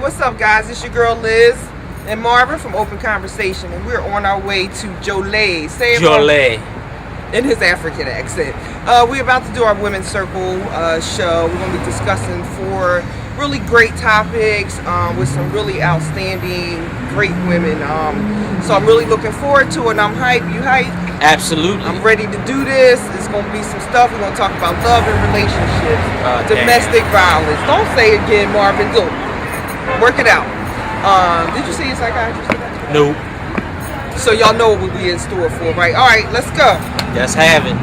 what's up, guys? It's your girl Liz and Marvin from Open Conversation, and we're on our way to Jolie. Say it Jolie. In his African accent. We're about to do our Women's Circle show. We're going to be discussing 4 really great topics with some really outstanding, great women. So I'm really looking forward to it, and I'm hyped. You hyped? Absolutely. I'm ready to do this. It's going to be some stuff. We're going to talk about love and relationships, domestic violence. Don't say it again, Marvin. Go. Work it out. Did you see a psychiatrist today? Nope. So y'all know what we'll be in store for, right? All right, let's go. Let's have it.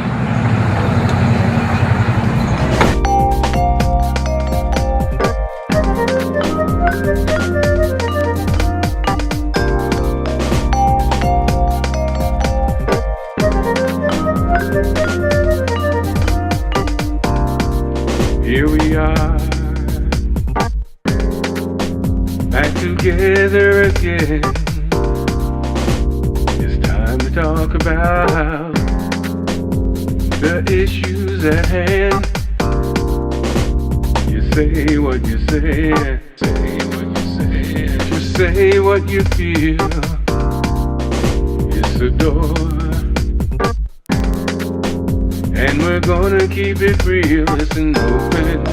Here we are, back together again. It's time to talk about the issues at hand. You say what you say, just say what you feel. It's Sadior, and we're gonna keep it real. It's an open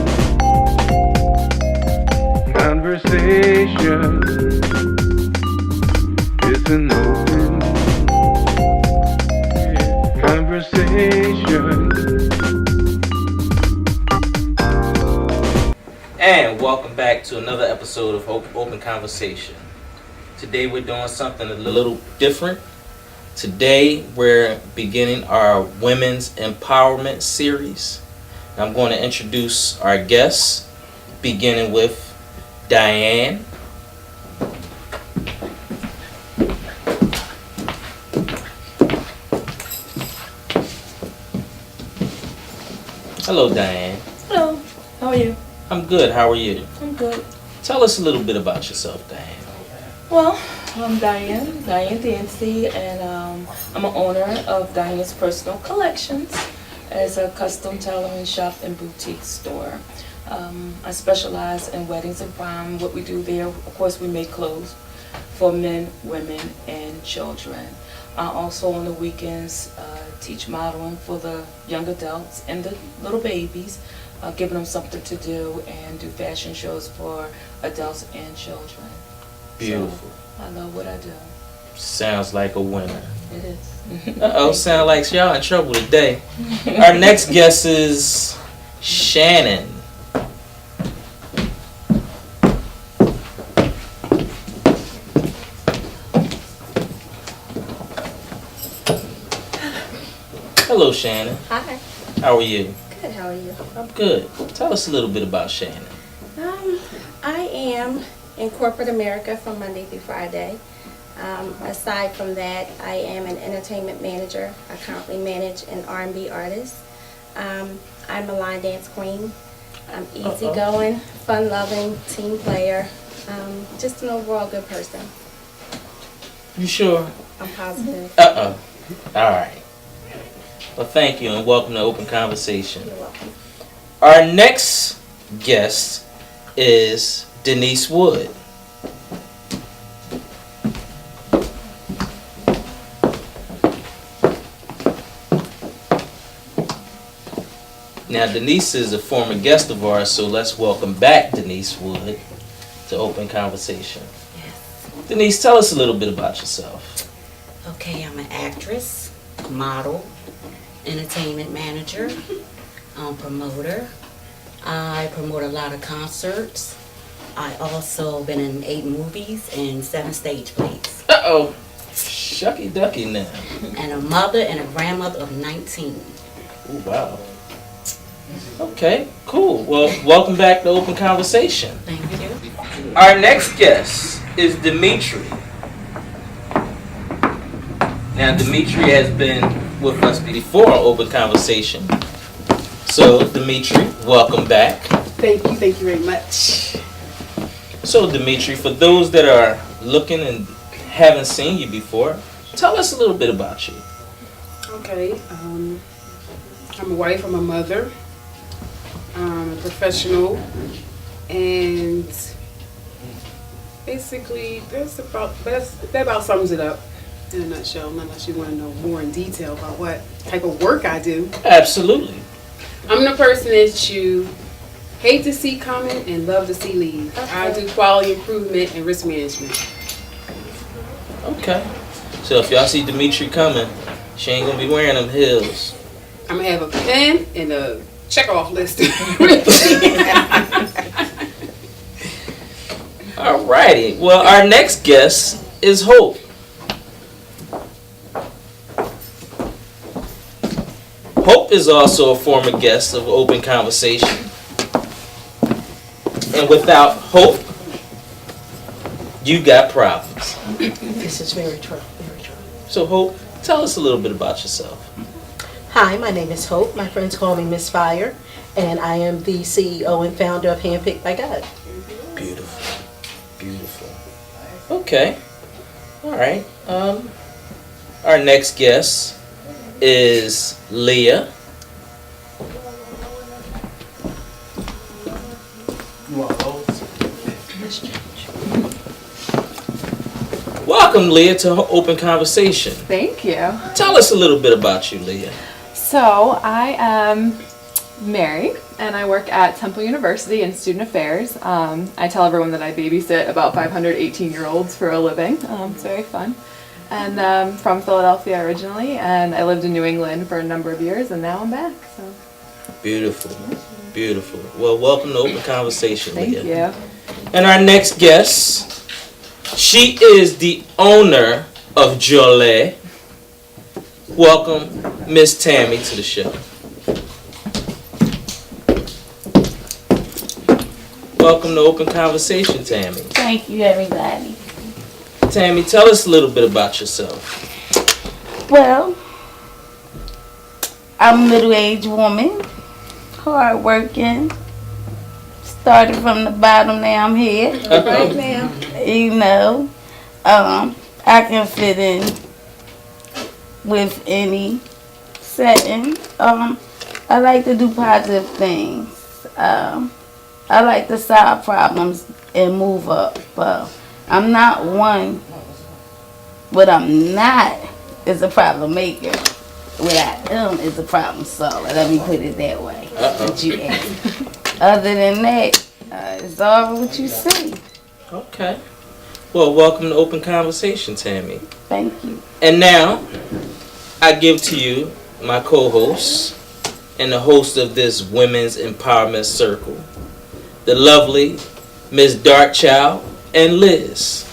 conversation. It's an open conversation. And welcome back to another episode of Open Conversation. Today we're doing something a little different. Today we're beginning our Women's Empowerment series. I'm going to introduce our guests, beginning with Diane. Hello, Diane. Hello, how are you? I'm good. How are you? I'm good. Tell us a little bit about yourself, Diane. Well, I'm Diane Dancy, and I'm an owner of Diane's Personal Collections as a custom tailoring shop and boutique store. I specialize in weddings and prom. What we do there, of course, we make clothes for men, women, and children. I also on the weekends teach modeling for the young adults and the little babies, giving them something to do, and do fashion shows for adults and children. Beautiful. So, I love what I do. Sounds like a winner. It is. Uh-oh, sound like y'all in trouble today. Our next guest is Shannon. Hello, Shannon. Hi. How are you? Good. How are you? I'm good. Tell us a little bit about Shannon. I am in corporate America from Monday through Friday. Aside from that, I am an entertainment manager. I currently manage an R&B artist. I'm a line dance queen. I'm easygoing, fun-loving, team player. Just an overall good person. You sure? I'm positive. Uh-oh. All right. Well, thank you and welcome to Open Conversation. You're welcome. Our next guest is Denise Wood. Now, Denise is a former guest of ours, so let's welcome back Denise Wood to Open Conversation. Yes. Denise, tell us a little bit about yourself. Okay, I'm an actress, model, entertainment manager, promoter. I promote a lot of concerts. I also been in 8 movies and 7 stage plays. Uh-oh. Shucky ducky now. And a mother and a grandmother of 19. Oh, wow. Okay, cool. Well, welcome back to Open Conversation. Thank you. Our next guest is Dimitri. Now, Dimitri has been with us before on Open Conversation. So, Dimitri, welcome back. Thank you very much. So, Dimitri, for those that are looking and haven't seen you before, tell us a little bit about you. Okay, I'm a wife, I'm a mother, I'm a professional, and basically, that about sums it up in a nutshell, unless you want to know more in detail about what type of work I do. Absolutely. I'm the person that you hate to see coming and love to see leave. I do quality improvement and risk management. Okay. So if y'all see Dimitri coming, she ain't gonna be wearing them heels. I'm going to have a pen and a check-off list. Alrighty. Well, our next guest is Hope. Hope is also a former guest of Open Conversation. And without Hope, you got problems. This is very true, very true. So Hope, tell us a little bit about yourself. Hi, my name is Hope. My friends call me Miss Fire, and I am the CEO and founder of Handpicked by God. Beautiful. Beautiful. Okay. All right. Our next guest is Leah. Welcome, Leah, to Open Conversation. Thank you. Tell us a little bit about you, Leah. So I am married and I work at Temple University in student affairs. I tell everyone that I babysit about 518-year-olds for a living. It's very fun. And from Philadelphia originally, and I lived in New England for a number of years, and now I'm back. So. Beautiful. Beautiful. Well, welcome to Open Conversation, Leah. Thank you. And our next guest, she is the owner of Jolie. Welcome, Miss Tammy, to the show. Welcome to Open Conversation, Tammy. Thank you, everybody. Tammy, tell us a little bit about yourself. Well, I'm a middle-aged woman, hard-working. Started from the bottom, now I'm here. Right now. You know, I can fit in with any setting. I like to do positive things. I like to solve problems and move up. I'm not one. What I'm not is a problem maker. What I am is a problem solver. Let me put it that way. What you ask. Other than that, it's all what you see. Okay. Well, welcome to Open Conversation, Tammy. Thank you. And now, I give to you my co-host and the host of this Women's Empowerment Circle, the lovely Miss Darkchild and Liz.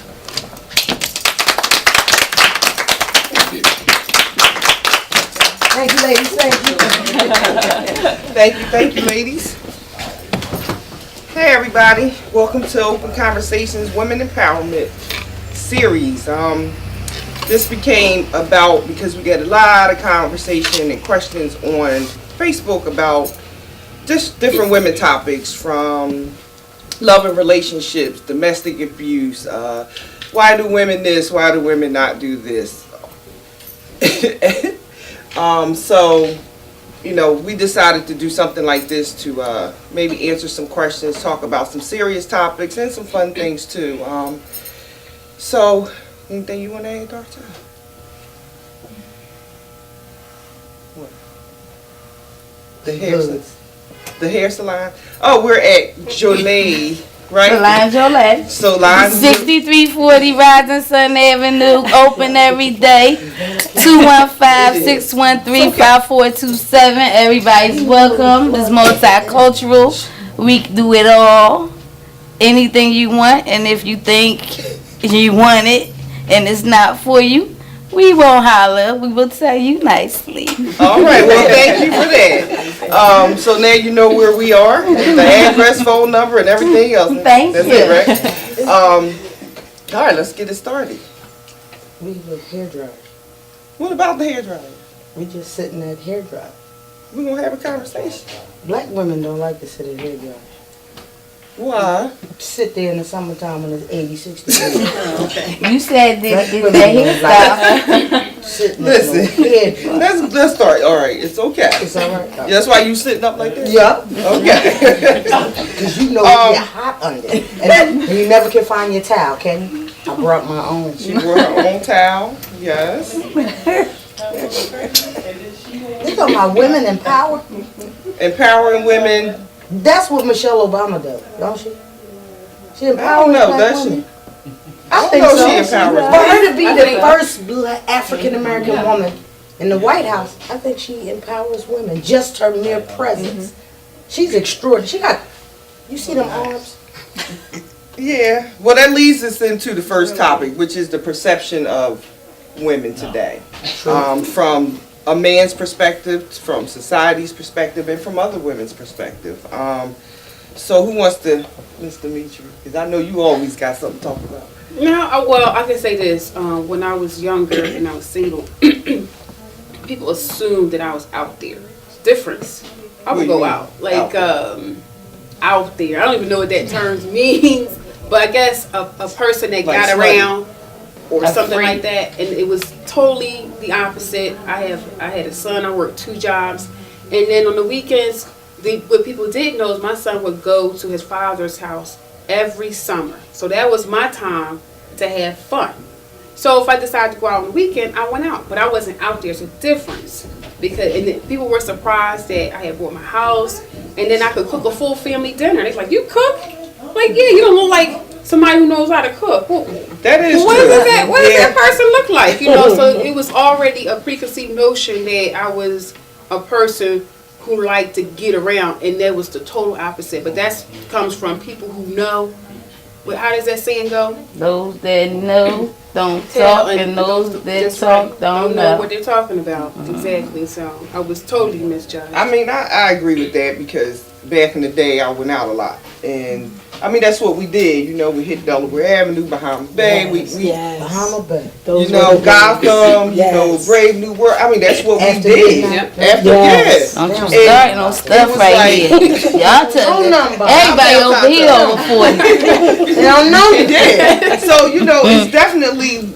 Thank you, ladies. Thank you. Thank you, ladies. Hey, everybody. Welcome to Open Conversations Women Empowerment series. This became about because we get a lot of conversation and questions on Facebook about just different women topics, from love and relationships, domestic abuse, why do women this, why do women not do this? So, you know, we decided to do something like this to maybe answer some questions, talk about some serious topics, and some fun things too. So, anything you want to add, Doctor? What? The hair salon. Oh, we're at Jolie, right? Salon Jolette. So line 6340 Rising Sun Avenue, open every day. 215-613-5427. Everybody's welcome. It's multicultural. We can do it all. Anything you want, and if you think you want it and it's not for you, we won't holler. We will tell you nicely. All right. Well, thank you for that. So now you know where we are, the address, phone number, and everything else. Thank That's you. it, right? All right. Let's get it started. We look hair dryer. What about the hair dryer? We just sitting at hair dryer. We're gonna have a conversation. Black women don't like to sit at hair dryer. Why? Sit there in the summertime when it's 80, 60 degrees. You said this Black is the women don't hairstyle. like sitting Listen, at no head. let's start. All right, it's okay. It's all right. That's why you sitting up like that? Yup. Okay. Because you know you get hot under. And you never can find your towel, can you? I brought my own. She wore her own towel. Yes. You talking about women in power? Empowering women. That's what Michelle Obama does, don't she? She I don't empowers know, black does she? women. I think know so. she empowers For women. her to be the first black African American woman in the White House, I think she empowers women. Just her mere presence. She's extraordinary. She got, you see them arms? Yeah. Well, that leads us into the first topic, which is the perception of women today. From a man's perspective, from society's perspective, and from other women's perspective. So who wants to, Mr. Dimitri? Because I know you always got something to talk about. No, well, I can say this. When I was younger and I was single, people assumed that I was out there. Difference. I would go out. Like, out there. I don't even know what that term means. But I guess a person that Like got slutty. around or something like that. And it was totally the opposite. I had a son. I worked 2 jobs. And then on the weekends, what people didn't know is my son would go to his father's house every summer. So that was my time to have fun. So if I decided to go out on the weekend, I went out. But I wasn't out there. It's a difference. Because and then people were surprised that I had bought my house. And then I could cook a full family dinner. They're like, you cook? Like, yeah, you don't look like somebody who knows how to cook. Well, that is what true. Does that, what does that person look like? You know, so it was already a preconceived notion that I was a person who liked to get around, and that was the total opposite. But that comes from people who know. But how does that saying go? Those that know don't Tell, talk, and those that that's talk right, don't know know. what they're talking about. Exactly. So I was totally misjudged. I mean, I agree with that because back in the day, I went out a lot. And, I mean, that's what we did. You know, we hit Delaware Avenue, Bahama Bay. Bahama Bay. You know, Gotham, you know, Brave New World. I mean, that's what we did. After, Yes. Don't you start no stuff right here. Y'all tell everybody over here over 40. They don't know. Yeah. So, you know, it's definitely,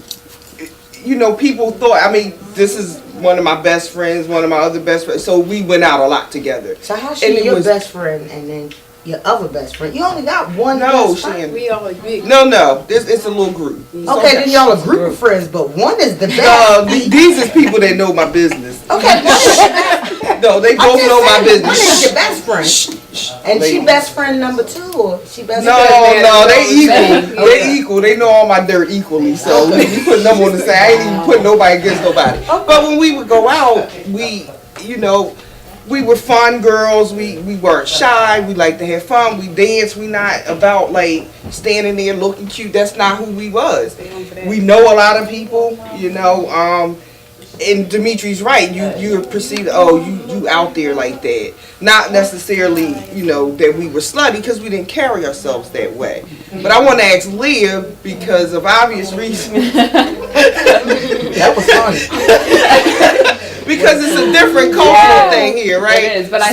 you know, people thought, I mean, this is one of my best friends, one of my other best friends. So we went out a lot together. So how's she your best friend and then your other best friend? You only got one best friend? We all agree. No. It's a little group. Okay, then y'all a group of friends, but one is the best. These is people that know my business. Okay, one is your best. No, they both know my business. One is your best friend. And she best friend number 2, or she best friend? No, they equal. They equal. They know all my dirt equally. So we put them on the side. I ain't even put nobody against nobody. But when we would go out, we, you know, we were fun girls. We weren't shy. We like to have fun. We dance. We not about like standing there looking cute. That's not who we was. We know a lot of people, you know. And Dimitri's right. You perceive, you out there like that. Not necessarily, you know, that we were slutty because we didn't carry ourselves that way. But I want to ask Leah because of obvious reasons. That was funny. Because it's a different cultural thing here, right? It is, but I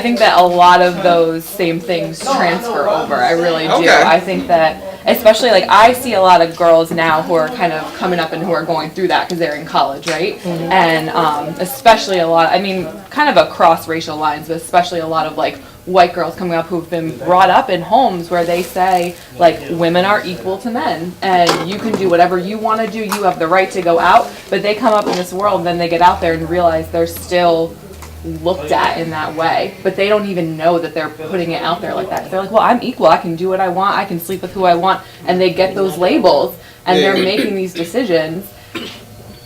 think that a lot of those same things transfer over. I really do. Okay. I think that, especially like I see a lot of girls now who are kind of coming up and who are going through that because they're in college, right? Mm-hmm. And especially a lot. I mean, kind of across racial lines, but especially a lot of like white girls coming up who've been brought up in homes where they say like women are equal to men and you can do whatever you want to do, you have the right to go out, but they come up in this world and then they get out there and realize they're still looked at in that way, but they don't even know that they're putting it out there like that. They're like, well, I'm equal, I can do what I want, I can sleep with who I want, and they get those labels and they're making these decisions.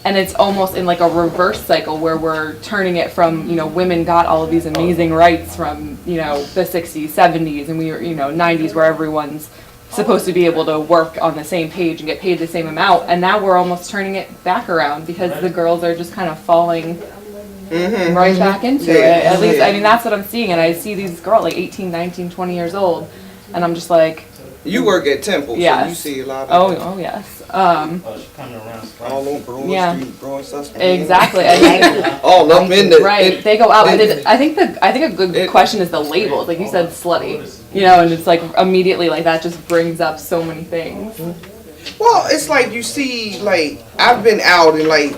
And it's almost in like a reverse cycle where we're turning it from, you know, women got all of these amazing rights from, you know, the 60s, 70s, and we were, you know, 90s where everyone's supposed to be able to work on the same page and get paid the same amount. And now we're almost turning it back around because the girls are just kind of falling right back into it. At least, I mean, that's what I'm seeing. And I see these girls like 18, 19, 20 years old. And I'm just like... You work at Temple, so you see a lot of Oh, yes. all on Broad Street, Broad Susquehanna. Exactly. All up in the... Right. They go out. I think a good question is the labels. Like you said, slutty. You know, and it's like immediately like that just brings up so many things. Well, it's like you see, like I've been out and like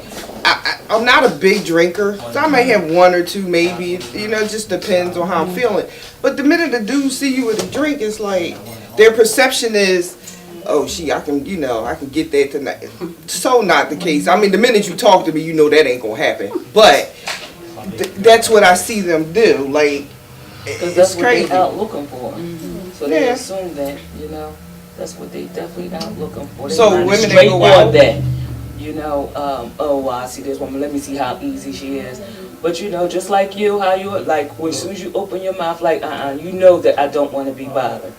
I'm not a big drinker, so I may have one or two, maybe. It just depends on how I'm feeling. But the minute the dudes see you with a drink, it's like their perception is, oh, I can get that tonight. So not the case. I mean, the minute you talk to me, you know that ain't gonna happen. But that's what I see them do. Like, because that's it's what crazy. they out looking for. So they assume that that's what they definitely out looking for. They So mind women that straight go on out, that. I see this woman. Let me see how easy she is. But just like you, how you like as soon as you open your mouth, like you know that I don't want to be bothered.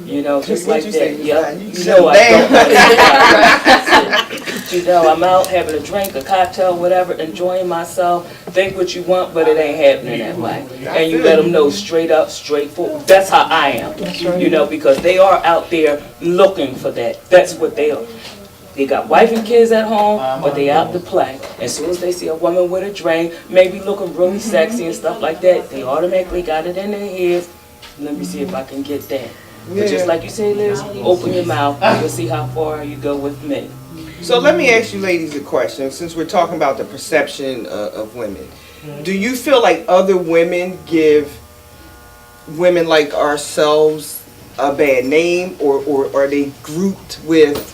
Just like that. Yeah, I don't want to be bothered. I'm out having a drink, a cocktail, whatever, enjoying myself. Think what you want, but it ain't happening that way. And you let them know straight up, straightforward. That's how I am. Because they are out there looking for that. That's what they are. They got wife and kids at home, but they out to play. As soon as they see a woman with a drink, maybe looking really sexy and stuff like that, they automatically got it in their heads. Let me see if I can get that. But just like you say, Liz, open your mouth. You'll see how far you go with me. So let me ask you ladies a question, since we're talking about the perception of women. Do you feel like other women give women like ourselves a bad name, or are they grouped with,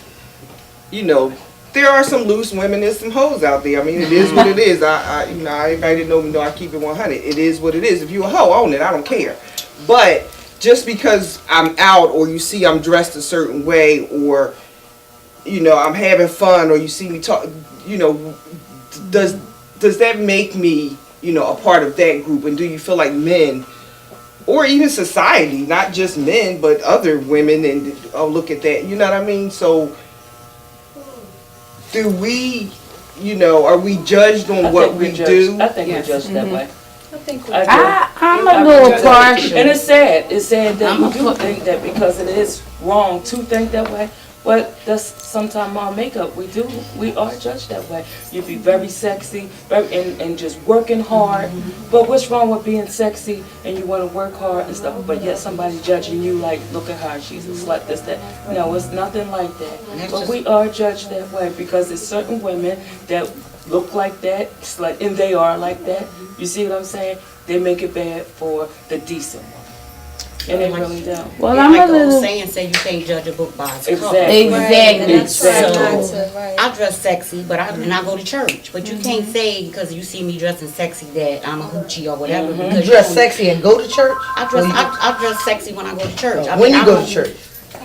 there are some loose women, there's some hoes out there. I mean, it is what it is. Everybody know I keep it 100. It is what it is. If you a hoe, own it. I don't care. But just because I'm out, or you see I'm dressed a certain way, or I'm having fun, or you see me talk, does that make me, a part of that group? And do you feel like men, or even society, not just men, but other women, and look at that, you know what I mean? So do we, are we judged on what we do? I think we're judged that way. I'm a little partial. And it's sad. It's sad that we do think that, because it is wrong to think that way. But that's sometimes our makeup. We are judged that way. You be very sexy, and just working hard. But what's wrong with being sexy and you want to work hard and stuff, but yet somebody judging you like, look at her, she's a slut, this, that. No, it's nothing like that. But we are judged that way because there's certain women that look like that, and they are like that. You see what I'm saying? They make it bad for the decent one. And they really don't. Well, I'm like a little saying, say you can't judge a book by its cover. Exactly. So I dress sexy, but I go to church. But you can't say because you see me dressing sexy that I'm a hoochie or whatever. You dress sexy and go to church? I dress sexy when I go to church. When you go to church?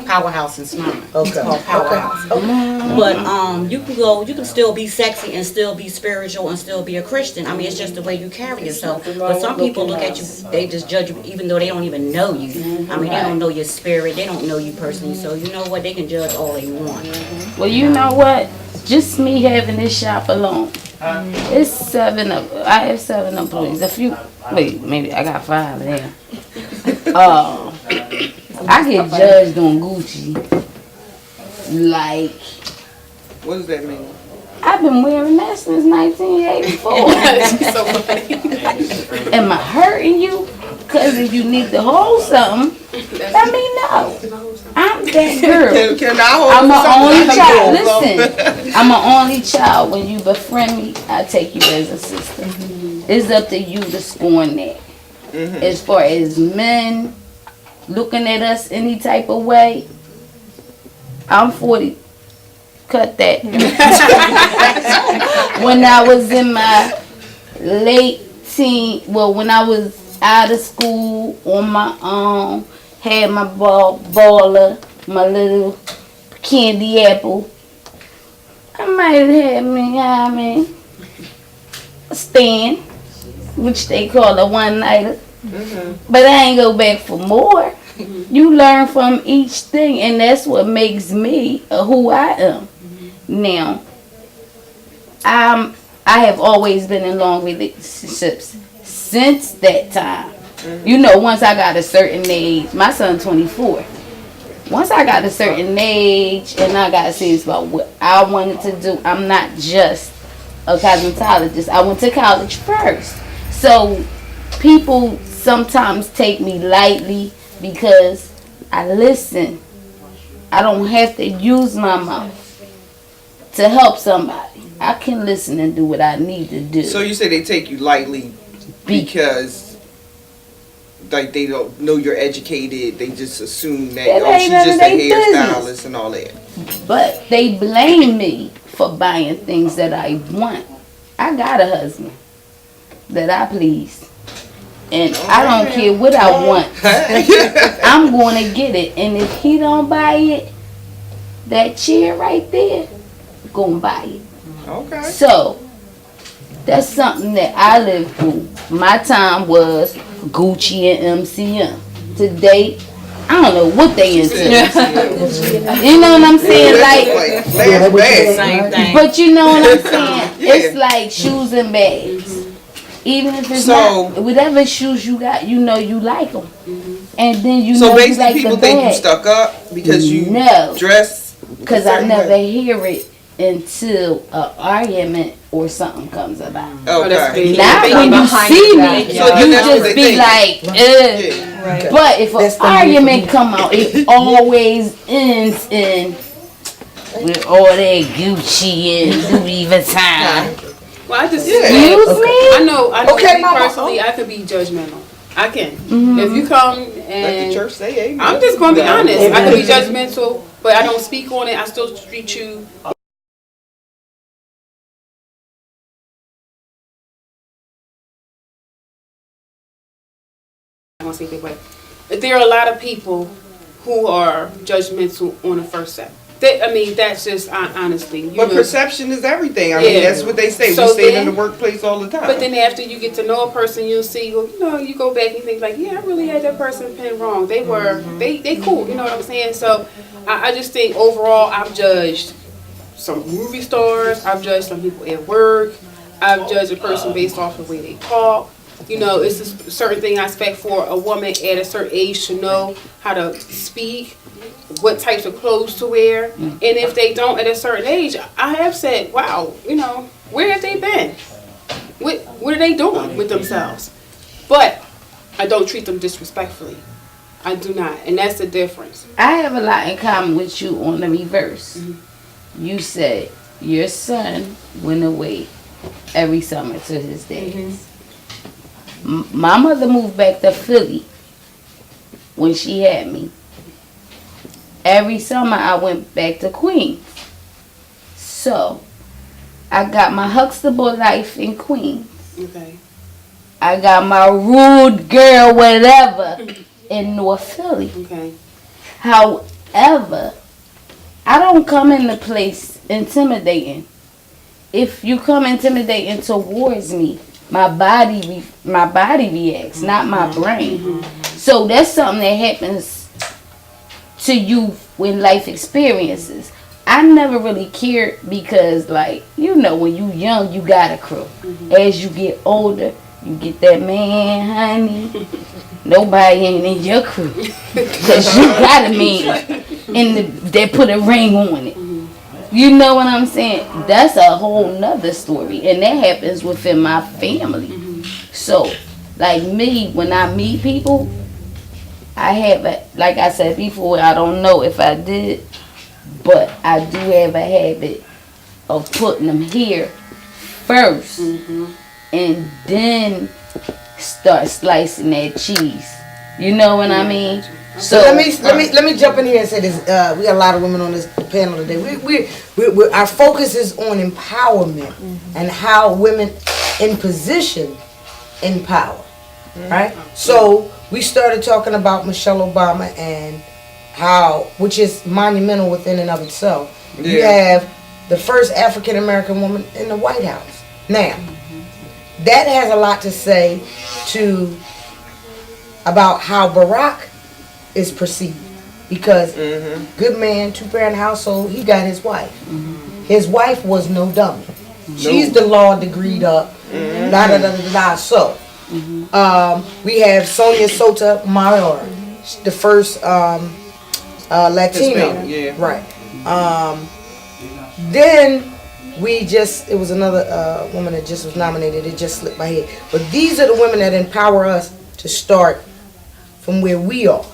Powerhouse in Smyrna. Okay. It's called Powerhouse. Okay. But you can still be sexy and still be spiritual and still be a Christian. I mean, it's just the way you carry yourself. But some people look at you, they just judge you even though they don't even know you. I mean, they don't know your spirit, they don't know you personally. So you know what, they can judge all they want. Well, you know what? Just me having this shop alone. It's 7 of, I have 7 employees. Maybe I got 5 there. I get judged on Gucci. Like, what does that mean? I've been wearing that since 1984. Am I hurting you? Because if you need to hold something, let me know. I'm that girl. Can I hold I'm an something? only child. Listen, I'm an only child. When you befriend me, I take you as a sister. It's up to you to scorn that. As far as men looking at us any type of way, I'm 40. Cut that. When I was in my late when I was out of school on my own, had my baller, my little candy apple, I might have had me, a stand, which they call a one-nighter. But I ain't go back for more. You learn from each thing, and that's what makes me who I am. Now, I have always been in long relationships since that time. Once I got a certain age, my son's 24. Once I got a certain age and I got serious about what I wanted to do, I'm not just a cosmetologist. I went to college first. So people sometimes take me lightly because I listen. I don't have to use my mouth. to help somebody, I can listen and do what I need to do. So you say they take you lightly because like they don't know you're educated. They just assume that she's just a hairstylist and all that. But they blame me for buying things that I want. I got a husband that I please. And I don't care what I want. I'm going to get it. And if he don't buy it, that chair right there, going to buy it. Okay. So, that's something that I lived through. My time was Gucci and MCM. Today, I don't know what they into. You know what I'm saying? Like, Same thing. but you know what I'm saying? It's like shoes and bags. Even if it's not, whatever shoes you got, you know you like them. And then you know you like the bag. So basically people think you stuck up because you dress? Because I never hear it until an argument or something comes about. Okay. Now when you see me, you just be like, ugh. But if an argument come out, it always ends in with all that Gucci and Louis Vuitton. Well, I just Excuse me? I know. Okay, me personally, I could be judgmental. I can. If you come and let the church say amen. I'm just gonna be honest. I can be judgmental, but I don't speak on it. I still treat you. I won't say big way. There are a lot of people who are judgmental on the first step. That's just honestly. But perception is everything. I mean, that's what they say. So we say it in the workplace all the time. But then after you get to know a person, you'll see, you go back and think like, yeah, I really had that person pinned wrong. They were, they cool. You know what I'm saying? So I just think overall, I've judged some movie stars. I've judged some people at work. I've judged a person based off the way they talk. You know, it's a certain thing I expect for a woman at a certain age to know how to speak, what types of clothes to wear. And if they don't at a certain age, I have said, wow, where have they been? What are they doing with themselves? But I don't treat them disrespectfully. I do not. And that's the difference. I have a lot in common with you on the reverse. You said your son went away every summer to his dad's. My mother moved back to Philly when she had me. Every summer I went back to Queens. So, I got my Huxtable life in Queens. Okay. I got my rude girl whatever in North Philly. Okay. However, I don't come in the place intimidating. If you come intimidating towards me, my body reacts, not my brain. So that's something that happens to you when life experiences. I never really cared because, when you young, you got a crew. As you get older, you get that man, honey. Nobody ain't in your crew because you got a man, and they put a ring on it. You know what I'm saying? That's a whole nother story. And that happens within my family. So, like me, when I meet people, I have like I said before, I don't know if I did, but I do have a habit of putting them here first. And then start slicing that cheese. You know what I mean? So let me jump in here and say this. We got a lot of women on this panel today. We our focus is on empowerment and how women in position empower, right? So we started talking about Michelle Obama and how, which is monumental within and of itself. You have the first African American woman in the White House. Now, that has a lot to say about how Barack is perceived, because good man, 2-parent household, he got his wife. His wife was no dummy. She's the law degreed up. So we have Sonia Sotomayor, the first Latino, right? Then it was another woman that just was nominated. It just slipped my head. But these are the women that empower us to start from where we are.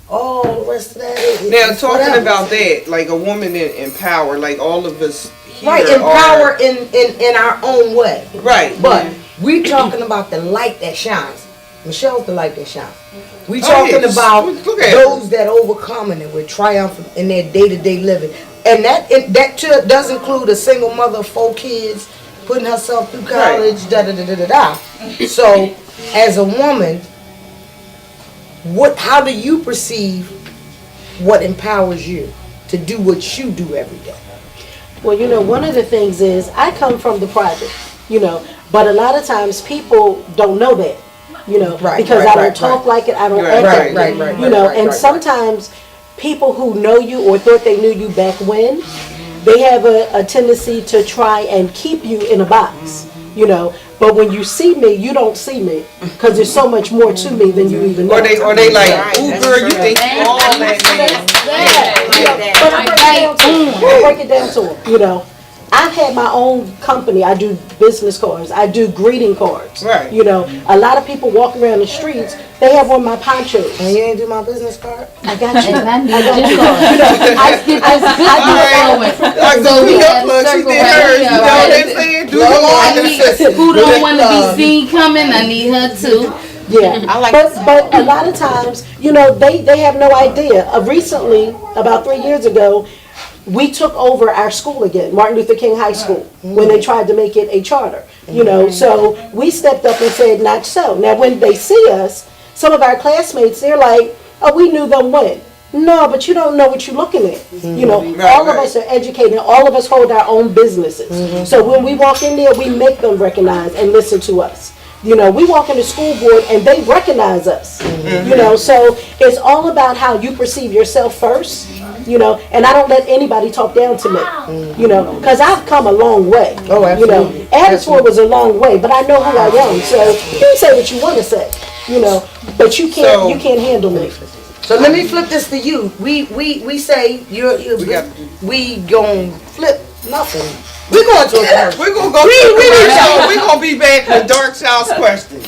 All the rest of that is now talking about that, like a woman in power, like all of us here right, empower in our own way. Right. But we talking about the light that shines. Michelle's the light that shines. We Oh, talking yeah. about Look at those that overcome and that we're triumphant in their day-to-day living. And that too does include a single mother of 4 kids, putting herself through college, da-da-da-da-da-da. So, as a woman, how do you perceive what empowers you to do what you do every day? Well, you know, one of the things is I come from the project, you know, but a lot of times people don't know that, you know, because I don't talk like it, I don't act like it, you know, and sometimes people who know you or thought they knew you back when, they have a tendency to try and keep you in a box, you know. But when you see me, you don't see me because there's so much more to me than you even know. Or they like, ooh girl, you think all that. But I break it down to them, you know. I've had my own company. I do business cards. I do greeting cards. Right. You know, a lot of people walk around the streets. They have one of my ponchos. And you ain't do my business card? I got you. And I need I got your you. card. You know, I did this good following. So we we had a plug, she circle did right hers. here, You know what right? they saying? Do I the need, who don't want to be seen coming, I need her too. Yeah, but a lot of times, you know, they have no idea. Recently, about 3 years ago, we took over our school again, Martin Luther King High School, when they tried to make it a charter. You know, so we stepped up and said, not so. Now, when they see us, some of our classmates, they're like, oh, we knew them when. No, but you don't know what you're looking at. You know, all of us are educated. All of us hold our own businesses. So when we walk in there, we make them recognize and listen to us. You know, we walk in the school board and they recognize us. You know, so it's all about how you perceive yourself first. You know, and I don't let anybody talk down to me. You know, because I've come a long way. Oh, absolutely. You know, Abbotsford was a long way, but I know who I am. So you can say what you want to say. You know, but you can't handle me. So let me flip this to you. We say we gon' flip nothing. We're going to a commercial. We're gonna go to a commercial. We're gonna be back with Dark Child's question.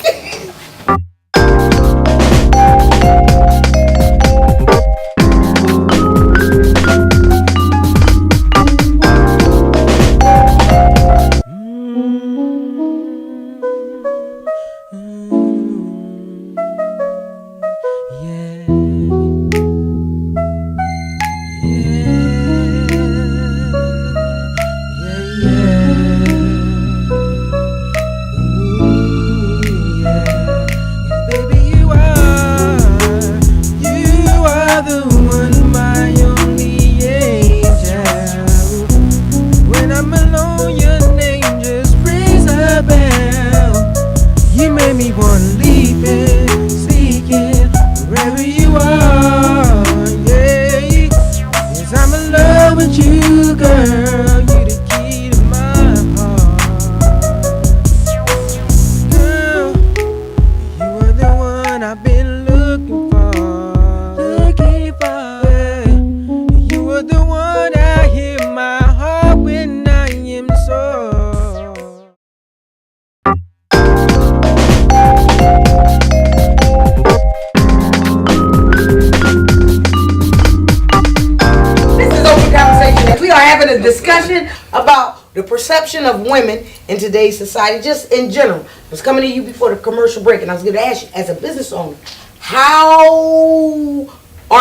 Discussion about the perception of women in today's society, just in general. I was coming to you before the commercial break, and I was going to ask you, as a business owner, how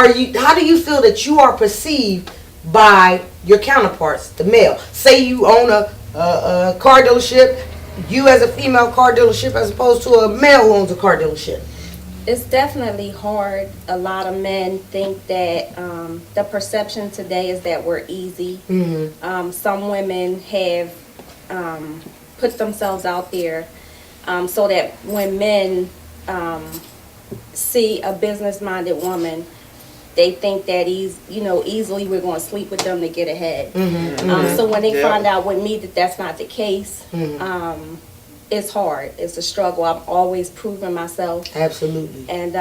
do you feel that you are perceived by your counterparts, the male? Say you own a car dealership, you as a female car dealership, as opposed to a male who owns a car dealership. It's definitely hard. A lot of men think that the perception today is that we're easy. Some women have put themselves out there so that when men see a business-minded woman, they think that easily we're going to sleep with them to get ahead. So when they find out with me that that's not the case, it's hard. It's a struggle. I'm always proving myself. Absolutely. And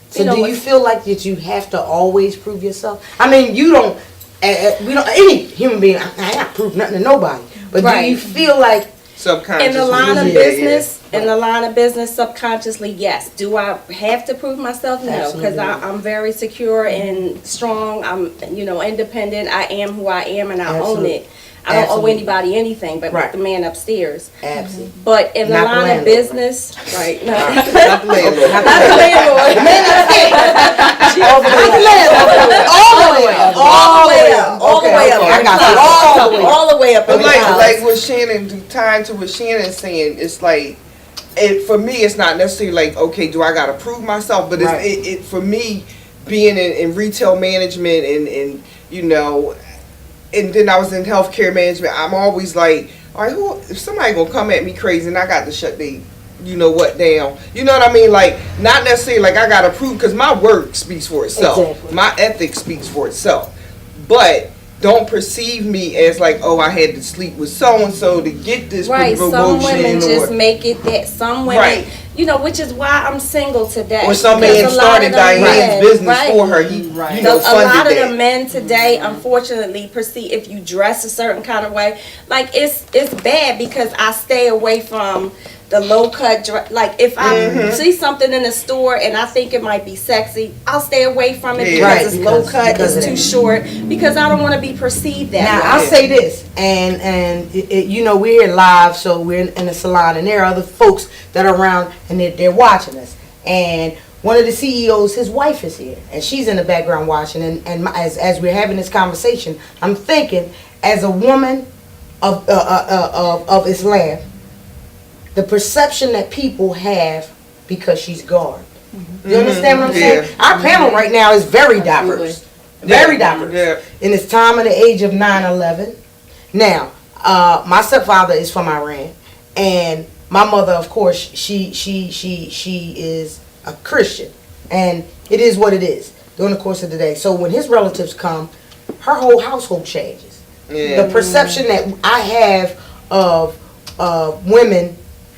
so do you feel like that you have to always prove yourself? I mean, you don't. We don't. Any human being, I got to prove nothing to nobody. But do you feel like subconsciously in the line of business? In the line of business, subconsciously, yes. Do I have to prove myself? No, because I'm very secure and strong. I'm independent. I am who I am, and I own it. I don't owe Absolutely. anybody anything, but Right. the man upstairs. Absolutely. But in the Not the line of landlord. business, right? No. Not the landlord. Not the landlord. All the way up. All the way up. All the way up. I got you. All the way up. All the way up. But in the house. like what Shannon, tying to what Shannon's saying, it's like, for me, it's not necessarily like, okay, do I gotta prove myself? But Right. it for me, being in retail management and you know, and then I was in healthcare management, I'm always like, all right, if somebody gonna come at me crazy and I got to shut the, you know what, down. You know what I mean? Like, not necessarily like I gotta prove, because my work speaks for itself. Exactly. My ethics speaks for itself. But don't perceive me as like, oh, I had to sleep with so and so to get this Right, some promotion. women just or, make it that. Some women, Right. you know, which is why I'm single today. or some Because man a lot started of them Diane's men- business right. for her. He, you know, A lot funded of the that. men today, unfortunately, perceive if you dress a certain kind of way, like it's bad because I stay away from the low cut dress. Like if I see something in the store and I think it might be sexy, I'll stay away from it Yeah. because Right, it's low cut, because it's of too that. short, because I don't want to be perceived that Now way. I'll say this, and you know, we're here live, so we're in a salon, and there are other folks that are around, and they're watching us. And one of the CEOs, his wife is here, and she's in the background watching. And as we're having this conversation, I'm thinking, as a woman of Islam, the perception that people have because she's garbed. You understand what I'm saying? Yeah. Our panel right now is very diverse. Very diverse. Yeah. In this time of the age of 9/11. Now, my stepfather is from Iran, and my mother, of course, she is a Christian, and it is what it is during the course of the day. So when his relatives come, her whole household changes. Yeah. The perception that I have of women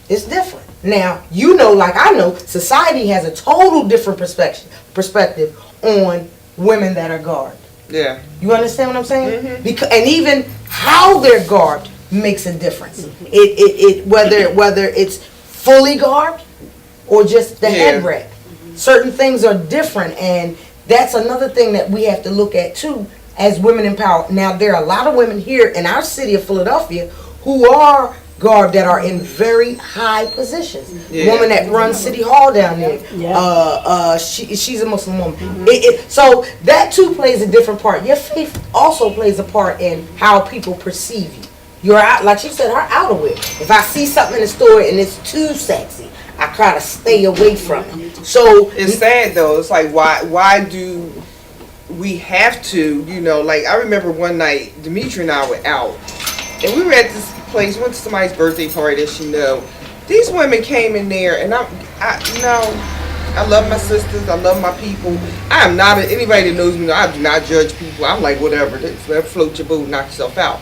is different. Now, you know, like I know, society has a total different perspective on women that are garbed. Yeah. You understand what I'm saying? Because, and even how they're garbed makes a difference. It whether it's fully garbed or just the head wrap. Certain things are different, and that's another thing that we have to look at too as women in power. Now, there are a lot of women here in our city of Philadelphia who are garbed, that are in very high positions. Yeah. Woman that runs City Hall down there, she's a Muslim woman. So that too plays a different part. Your faith also plays a part in how people perceive you. You're out, like she said, her outerwear. If I see something in the store and it's too sexy, I try to stay away from it. So It's sad though. It's like, why do we have to, you know, like I remember one night Demetri and I were out and we were at this place, went to somebody's birthday party that she know. These women came in there and I love my sisters, I love my people. I am not, anybody that knows me, I do not judge people. I'm like, whatever, float your boat, knock yourself out.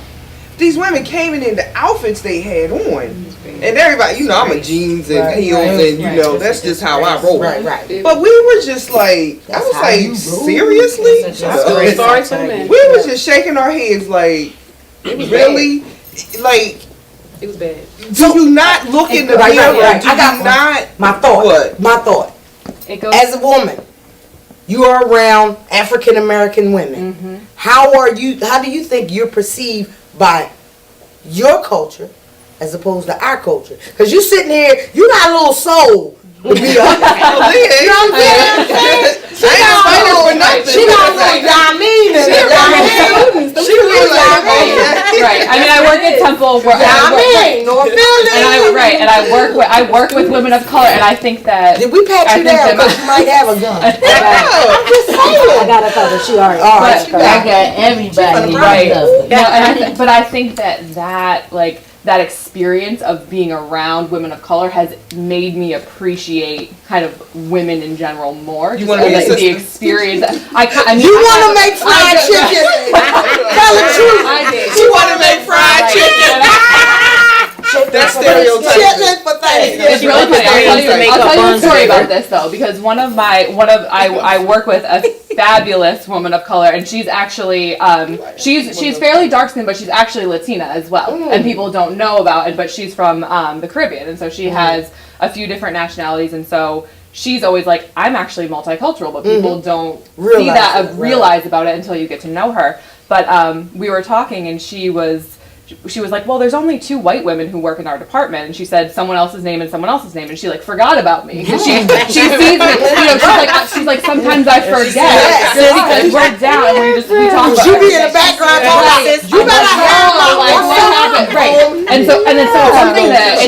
These women came in the outfits they had on. And everybody, you know, I'm a jeans and heels and, you know, that's just how I roll. Right. But we were just like, I was like, seriously? Sorry to men. We was just shaking our heads like, really? Like, It was bad. do you not look in the Right, mirror? right. Do I got you not? my thought. What? My thought. It goes. As a woman, you are around African American women. How do you think you're perceived by your culture as opposed to our culture? Because you sitting here, you got a little soul to be up. You know what I'm saying? She got a little diamond. She really Right. I mean, I work at Temple where and I work with women of color, and I think that. Did we pat you down because you might have a gun? I'm just saying. I got a cover. She already. Right. I got everybody. Right. Right. No, but I think that experience of being around women of color has made me appreciate kind of women in general more. You want to be like a the sister? experience. I mean, You want to make fried chicken? Tell the truth. I did. She want to make fried chicken. That's stereotyping. Chitlin for Thanksgiving. It's really funny. I'll tell you a story about this though, because I work with a fabulous woman of color, and she's actually she's fairly dark skinned, but she's actually Latina as well, and people don't know about it. But she's from the Caribbean, and so she has a few different nationalities, and so she's always like, I'm actually multicultural, but people don't realize about it until you get to know her. But we were talking, and she was she was like, well, there's only 2 white women who work in our department, and she said someone else's name and someone else's name, and she like forgot about me because she sees me, she's like sometimes I forget just because we're down and we talk about you be in the background talking about you better have my right, and then it's something that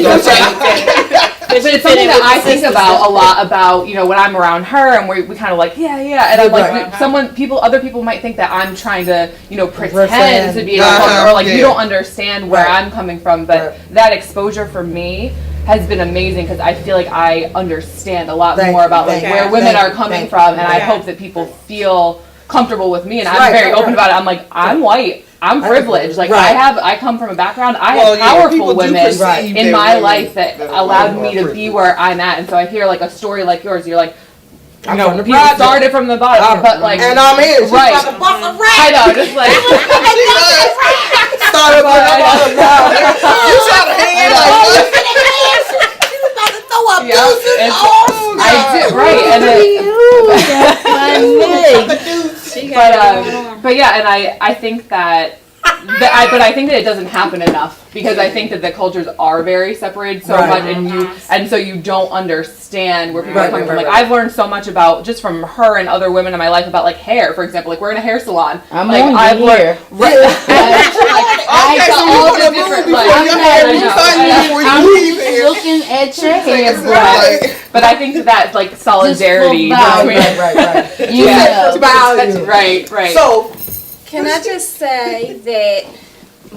but it's something that I think about a lot about, when I'm around her and we kind of like, and I'm like, other people might think that I'm trying to, pretend to be a culture, or like, you don't understand where I'm coming from, but that exposure for me has been amazing because I feel like I understand a lot more about like where women are coming from, and I hope that people feel comfortable with me, and I'm very open about it. I'm like, I'm white. I'm privileged. Like I come from a background. I have powerful women in my life that allowed me to be where I'm at. And so I hear like a story like yours. You're like, you started from the bottom, but like, and I'm in. Right. I know, just like started from the bottom now. You try to hang in like you about to throw up deuces. I did right, and but yeah, and I think that I think that it doesn't happen enough because I think that the cultures are very separated so much, and so you don't understand where people are coming from. Like I've learned so much about just from her and other women in my life about like hair, for example. Like we're in a hair salon. I'm like on I've here. I'm looking at your hair, but I think that like solidarity between right. So, can I just say that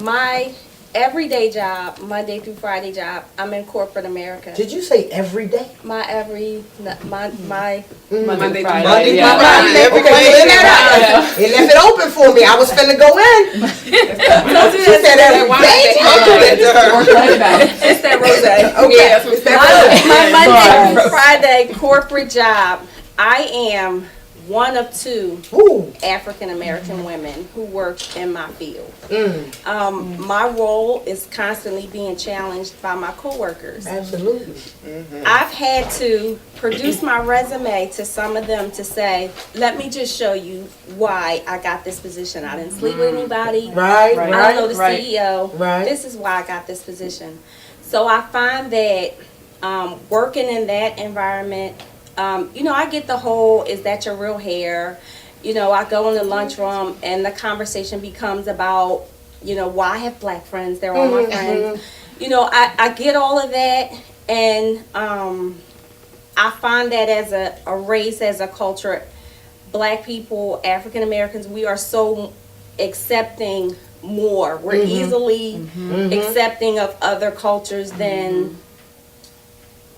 my everyday job, Monday through Friday job, I'm in corporate America. Did you say every day? My Monday Friday. Every day. It left it open for me. I was finna go in. She said every day. It's that rose. Okay. My Monday through Friday corporate job, I am one of 2 African American women who work in my field. My role is constantly being challenged by my coworkers. Absolutely. I've had to produce my resume to some of them to say, let me just show you why I got this position. I didn't sleep with anybody. I don't know the CEO. This is why I got this position. So I find that working in that environment, I get the whole, is that your real hair? I go in the lunchroom and the conversation becomes about, why I have black friends, they're all my friends. I get all of that, and I find that as a race, as a culture, black people, African Americans, we are so accepting more. We're easily accepting of other cultures than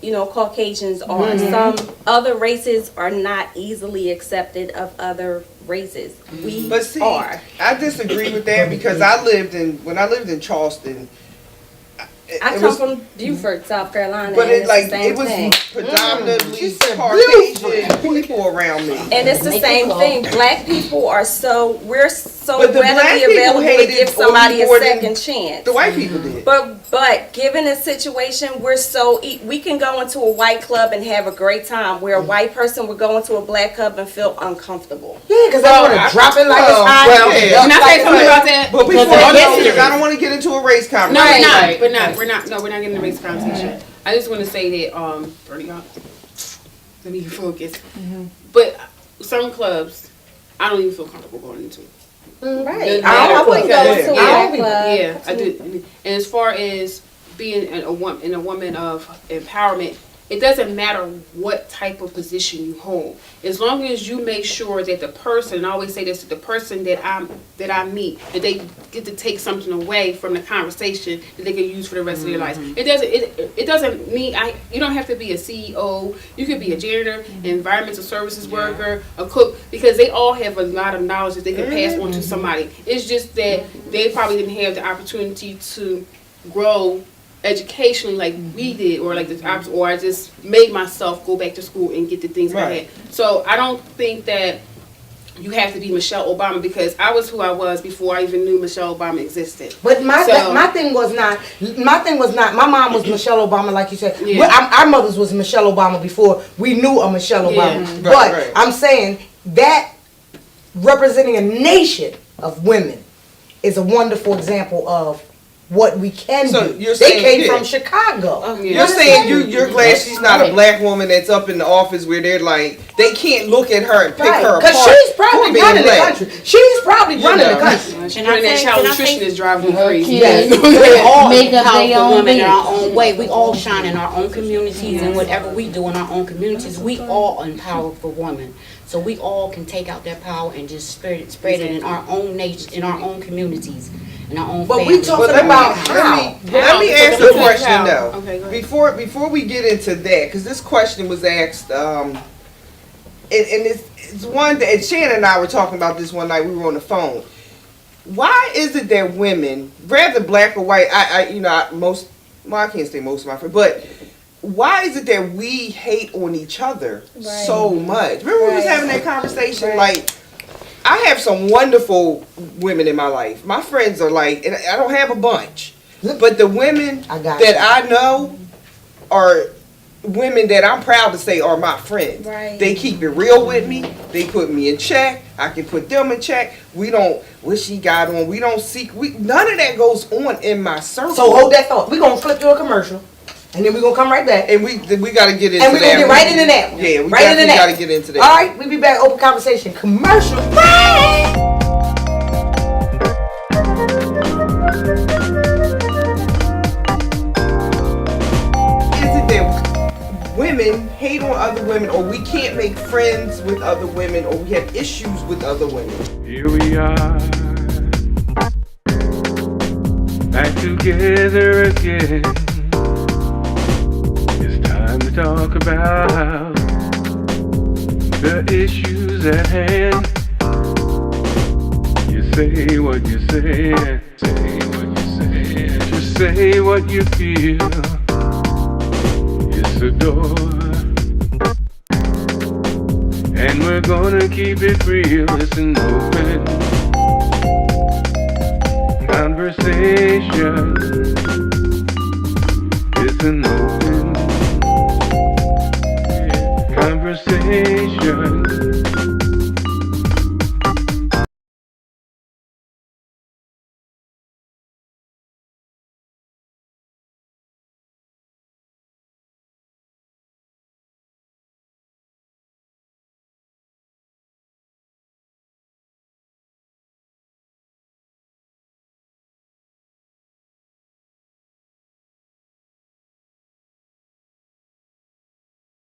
Caucasians are. Some other races are not easily accepted of other races. But I disagree with that because when I lived in Charleston, I come from Beaufort, South Carolina. But it was predominantly Caucasian people around me. And it's the same thing. Black people we're so but the readily available to give somebody a second chance. The white people did. But given a situation, we can go into a white club and have a great time, where a white person would go into a black club and feel uncomfortable. Yeah, because I want to drop it like it's hot. Can I say something about that? But before I don't want to get into a race conversation. No, we're not. We're not getting into race conversation. I just want to say that, let me focus. But some clubs, I don't even feel comfortable going into. Right. I wouldn't go to a club. Yeah, I do. And as far as being a woman of empowerment, it doesn't matter what type of position you hold. As long as you make sure that the person, and I always say this, the person that I meet, that they get to take something away from the conversation that they can use for the rest of their lives. It doesn't mean you don't have to be a CEO. You could be a janitor, an environmental services worker, a cook, because they all have a lot of knowledge that they can pass on to somebody. It's just that they probably didn't have the opportunity to grow educationally like we did, or like or I just made myself go back to school and get the things I had. So I don't think that you have to be Michelle Obama, because I was who I was before I even knew Michelle Obama existed. But my thing was not. My mom was Michelle Obama, like you said. Our mothers was Michelle Obama before we knew a Michelle Obama. But I'm saying that representing a nation of women is a wonderful example of what we can So do. you're They saying- came yeah. from Chicago. You're saying you're glad she's not a black woman that's up in the office where they're like, they can't look at her and pick her apart. Because she's probably for being running the black. country. She's probably You running know. the country. She running that child nutrition is driving me crazy. Yes. Make We're all up their powerful own women in bed. our own way. We all shine in our own communities, and whatever we do in our own communities, we all empower for women. So we all can take out that power and just spread it in our own nation, in our own communities, in our own But we families. talking But about let me ask a question though. Okay, go ahead. Before we get into that, because this question was asked, and it's one that and Shannon and I were talking about this one night. We were on the phone. Why is it that women, rather black or white, I can't say most of my friends, but why is it that we hate on each other so much? Remember we was having that conversation, like. I have some wonderful women in my life. My friends are like, and I don't have a bunch, but the women that I know are women that I'm proud to say are my friends. Right. They keep it real with me. They put me in check. I can put them in check. We don't, what she got on, we don't seek, none of that goes on in my circle. So hold that thought. We're going to flip to a commercial. And then we're going to come right back. And we got to get into that. And we're going to get right into that. Yeah, we right into that. got to get into that. All right, we'll be back. Open conversation. Commercial break. Is it that women hate on other women, or we can't make friends with other women, or we have issues with other women? Here we are, back together again. It's time to talk about the issues at hand. You say what you say, say what you say, just say what you feel. It's a door, and we're gonna keep it real. It's an open conversation.